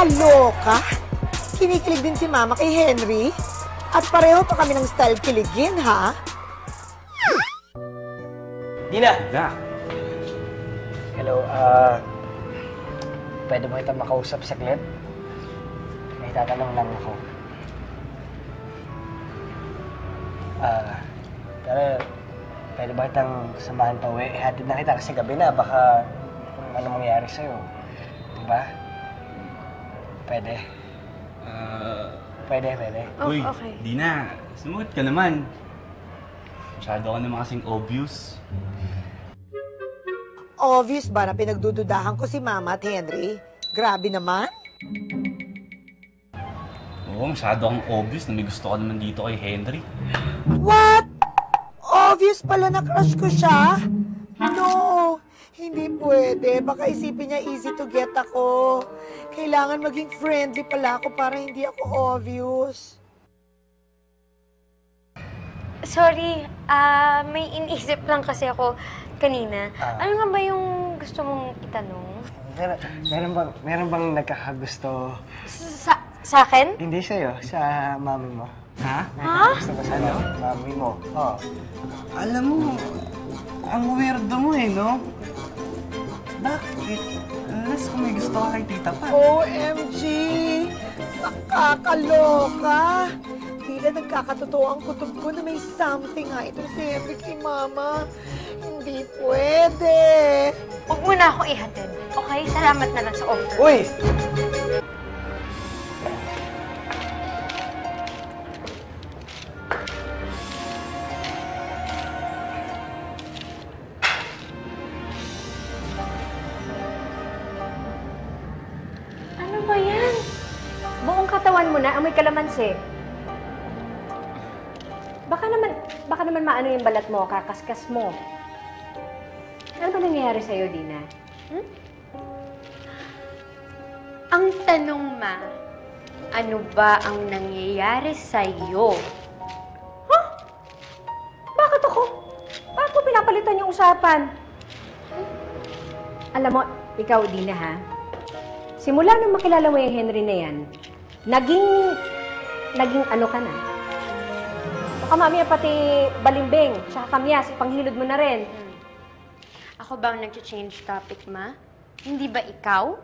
Kaloka? Kinikilig din si Mama kay Henry? At pareho pa kami ng style kiligin, ha? Dina! Na. Hello, pwede mo itong makausap saglit? May tatanong lang ako. Pero, pwede ba itang samahan pa uwi? Hatid na kita kasi gabi na, baka kung ano mangyari sa'yo. Diba? Pwede. Pwede. Uy, okay. Dina, sumagot ka naman. Masyado ka naman kasing obvious. Obvious ba na pinagdududahan ko si Mama at Henry? Grabe naman. Oo, masyado kang obvious na may gusto ka naman dito kay Henry. What? Obvious pala na crush ko siya? No, hindi pwede. Baka isipin niya easy to get ako. Kailangan maging friendly pala ako para hindi ako obvious. Sorry, may iniisip lang kasi ako kanina. Ano nga ba yung gusto mong itanong? Meron bang nagkakagusto? Sa akin? Hindi sa'yo, sa mami mo. Ha? Gusto ba sa mami mo? Oo. Alam mo, ang weirdo mo eh, no? Bakit? Unless kung may gusto ka kay Tita Pat. OMG! Nakakaloka! Tila nagkakatotoo ang kutob ko na may something nga itong si Henry kay Mama. Hindi pwede. Huwag mo na ako ihatid. Okay? Salamat na lang sa offer. Uy! Ano ba yan? Buong katawan mo na, amoy kalamansi. Baka naman maano yung balat mo, kakaskas mo. Ano ba nangyayari sa'yo, Dina? Ang tanong, Ma, ano ba ang nangyayari sa'yo? Huh? Bakit ako? Bakit mo pinapalitan yung usapan? Alam mo, ikaw, Dina, ha? Simula nung makilala mo yung Henry na yan, naging ano ka na? Baka mamaya pati balimbing, tsaka kamyas, ipanghilod mo na rin. Ako ba ang nag-change topic, Ma? Hindi ba ikaw?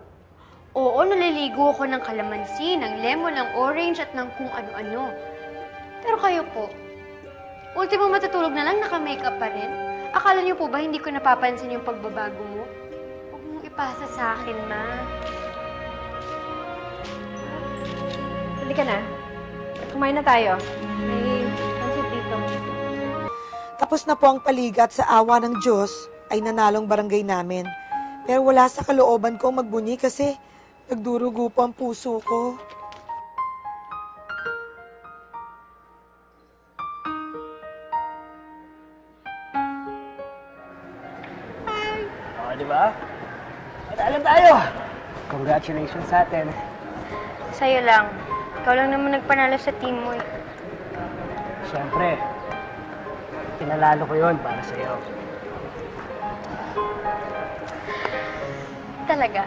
Oo, naliligo ako ng kalamansi, ng lemon, ng orange, at ng kung ano-ano. Pero kayo po, ultimo matutulog na lang, naka-makeup pa rin. Akala niyo po ba hindi ko napapansin yung pagbabago mo? Huwag mong ipasa sa akin, Ma. Hindi ka na. Kumain na tayo. May pansit dito. Tapos na po ang paligat sa awa ng Diyos ay nanalong barangay namin. Pero wala sa kalooban ko magbunyi kasi nagdurugo po ang puso ko. Di ba? Matalo tayo! Congratulations sa atin. Sa'yo lang. Ikaw lang naman nagpanalo sa team mo eh. Siyempre, pinalalo ko yun para sa'yo. Talaga?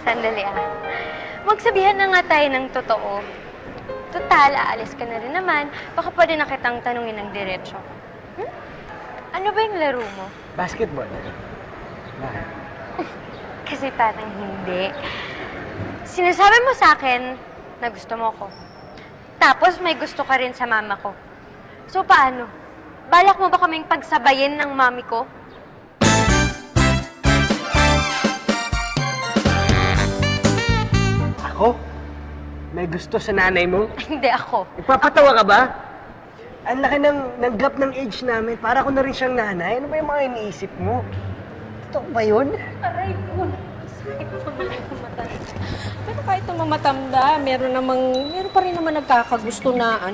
Sandali Magsabihan na nga tayo ng totoo. Total, aalis ka na rin naman. Baka pwede na kitang tanungin ng diretsyo. Ano ba yung laro mo? Basketball. Bakit? Kasi parang hindi. Sinasabi mo sa akin na gusto mo ko. Tapos may gusto ka rin sa mama ko. So paano? Balak mo ba kaming pagsabayin ng mami ko? Ako? May gusto sa nanay mo? Hindi ako. Ipapatawa ka ba? Ang laki ng gap ng age namin. Para ko na rin siyang nanay. Ano ba yung mga iniisip mo? Totoo ba yun? Aray po. Sakit sa mata. Pero kahit mamatanda, meron pa rin naman nagkakagusto na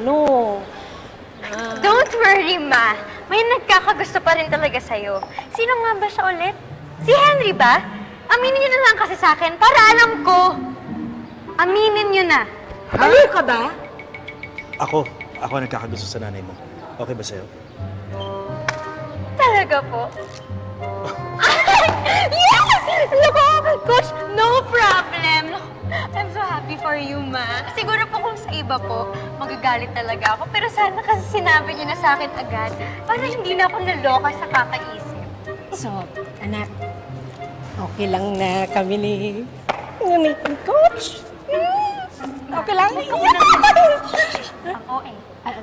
Don't worry, Ma. May nagkakagusto pa rin talaga sa'yo. Sino nga ba siya ulit? Si Henry ba? Aminin niyo na lang kasi sa akin para alam ko. Aminin niyo na. Baliw ka ba? Ako nagkakagusto sa nanay mo. Okay ba sa'yo? Talaga po? Yes! Naku, Coach, no problem. ba po, magagalit talaga ako. Pero sana kasi sinabi niyo na sa akin agad para hindi na ako naloka sa kakaisip. So, anak, okay lang na kami ni Coach? Okay lang? Ako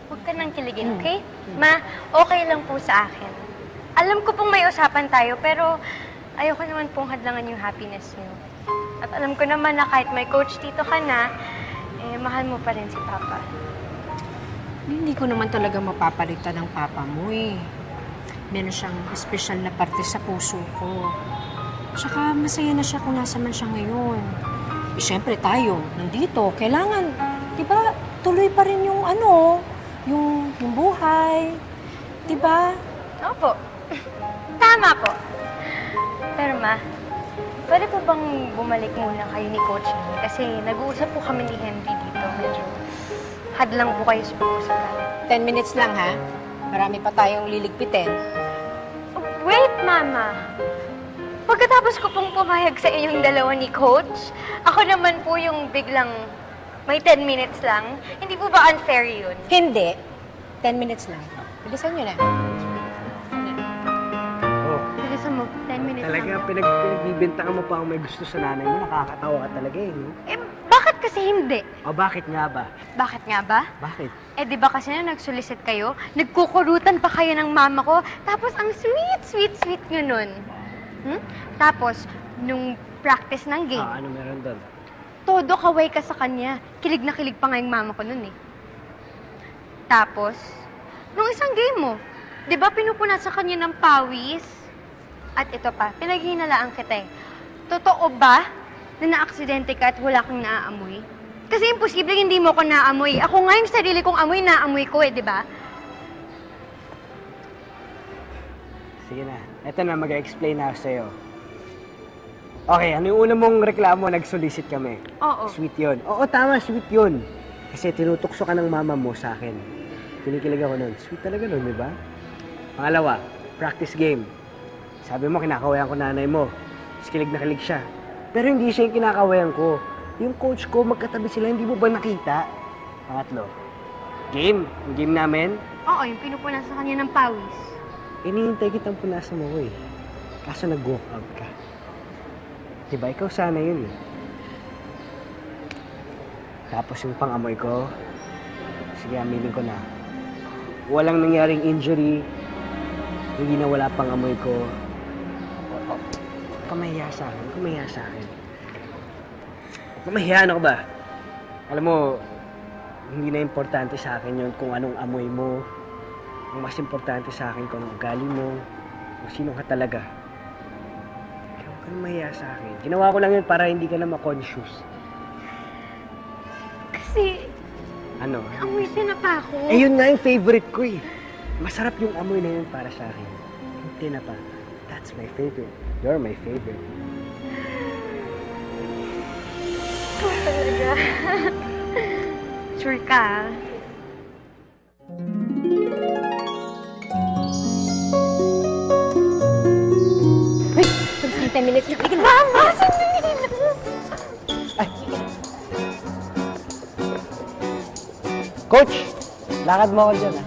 huwag ka nang kiligin, okay? Ma, okay lang po sa akin. Alam ko pong may usapan tayo, pero ayoko naman pong hadlangan yung happiness niyo. At alam ko naman na kahit may coach dito ka na, mahal mo pa rin si Papa. Hindi ko naman talaga mapapalitan ng papa mo eh. Meron siyang espesyal na parte sa puso ko. Tsaka masaya na siya kung nasa man siya ngayon. Eh, syempre tayo, nandito. Kailangan, di ba, tuloy pa rin yung yung buhay. Di ba? Opo. Tama po. Pero ma, pwede po bang bumalik muna kayo ni Coach Lee? Kasi nag-uusap po kami ni Henry dito. Medyo hadlang po kayo sa pag-uusap namin. 10 minutes lang ha. Marami pa tayong liligpitin. Oh, wait, Mama. Pagkatapos ko pong pumayag sa inyong dalawa ni Coach, ako naman po yung biglang may 10 minutes lang. Hindi po ba unfair yun? Hindi. 10 minutes lang. Bilisan nyo na. Oh, Bilisan mo, 10 minutes talaga lang. pinagbibintangan mo pa ang may gusto sa nanay mo. Nakakatawa ka talaga eh, no? Bakit kasi hindi? O bakit nga ba? Bakit nga ba? Bakit? Di ba kasi na nagsulisit kayo, nagkukurutan pa kayo ng mama ko, tapos ang sweet nyo nun. Tapos, nung practice ng game, Ano meron doon? todo kaway ka sa kanya. Kilig na kilig pa nga yung mama ko nun eh. Tapos, nung isang game mo, di ba pinupuna sa kanya ng pawis? At ito pa, pinaghihinalaan kita eh. Totoo ba na naaksidente ka at wala kang naaamoy? Kasi imposible hindi mo ko naamoy. Ako nga yung sarili kong amoy, naamoy ko eh, di ba? Sige na. Eto na, mag-explain na ako sa'yo. Okay, ano yung una mong reklamo? Nag-solicit kami. Oo. Sweet yun. Oo, tama, sweet yun. Kasi tinutukso ka ng mama mo sa akin. Kinikilig ako nun. Sweet talaga nun, di ba? Pangalawa, practice game. Sabi mo, kinakawayan ko nanay mo. Tapos kilig na kilig siya. Pero hindi siya yung kinakawayan ko. Yung coach ko, magkatabi sila, hindi mo ba nakita? Pangatlo, game. Yung game namin, Oo, yung pinupuna sa kanya ng pawis. inihintay kitang punasan mo ko eh. Kaso nag-walk out ka. Diba, ikaw sana yun eh. Tapos yung pang-amoy ko, sige, aminin ko na. Walang nangyaring injury, hindi na wala pang amoy ko. Kumahiya sa akin, kumahiya sa akin. Kumahiya, ano ka ba? Alam mo, hindi na importante sa akin yun kung anong amoy mo. Ang mas importante sa akin kung anong ugali mo, kung sino ka talaga. Kaya huwag ka na mahiya sa akin. Ginawa ko lang yun para hindi ka na ma-conscious. Kasi, Ano? amoy tinapa ko. Eh, yun nga yung favorite ko eh. Masarap yung amoy na yun para sa akin. Yung tinapa, that's my favorite. You're my favorite. Talaga. Sure ka? Uy! Tapos na 10 minutes na. Halika na. Mama! Sandali lang! Coach, lakad mo ako dyan ah.